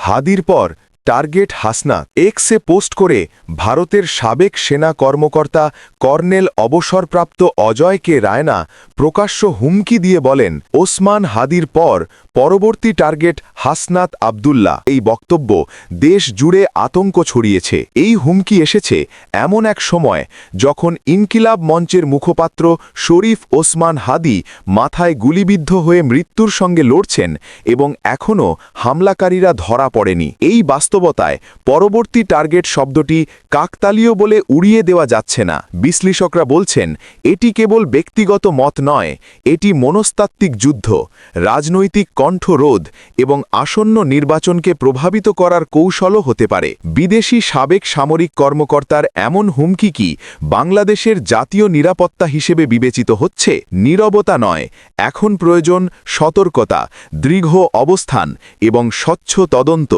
হাদির পর টার্গেট হাসনাত এক্সে পোস্ট করে ভারতের সাবেক সেনা কর্মকর্তা কর্নেল অবসরপ্রাপ্ত অজয়কে রায়না প্রকাশ্য হুমকি দিয়ে বলেন ওসমান হাদির পর পরবর্তী টার্গেট হাসনাত আবদুল্লাহ। এই বক্তব্য দেশ জুড়ে আতঙ্ক ছড়িয়েছে। এই হুমকি এসেছে এমন এক সময় যখন ইনকিলাব মঞ্চের মুখপাত্র শরীফ ওসমান হাদি মাথায় গুলিবিদ্ধ হয়ে মৃত্যুর সঙ্গে লড়ছেন এবং এখনও হামলাকারীরা ধরা পড়েনি। এই বাস্তবতায় পরবর্তী টার্গেট শব্দটি কাকতালীয় বলে উড়িয়ে দেওয়া যাচ্ছে না। বিশ্লেষকরা বলছেন এটি কেবল ব্যক্তিগত মত নয়, এটি মনস্তাত্ত্বিক যুদ্ধ, রাজনৈতিক কণ্ঠরোধ এবং আসন্ন নির্বাচনকে প্রভাবিত করার কৌশলও হতে পারে। বিদেশি সাবেক সামরিক কর্মকর্তার এমন হুমকি কি বাংলাদেশের জাতীয় নিরাপত্তা হিসেবে বিবেচিত হচ্ছে? নীরবতা নয়, এখন প্রয়োজন সতর্কতা, দৃঢ় অবস্থান এবং স্বচ্ছ তদন্ত।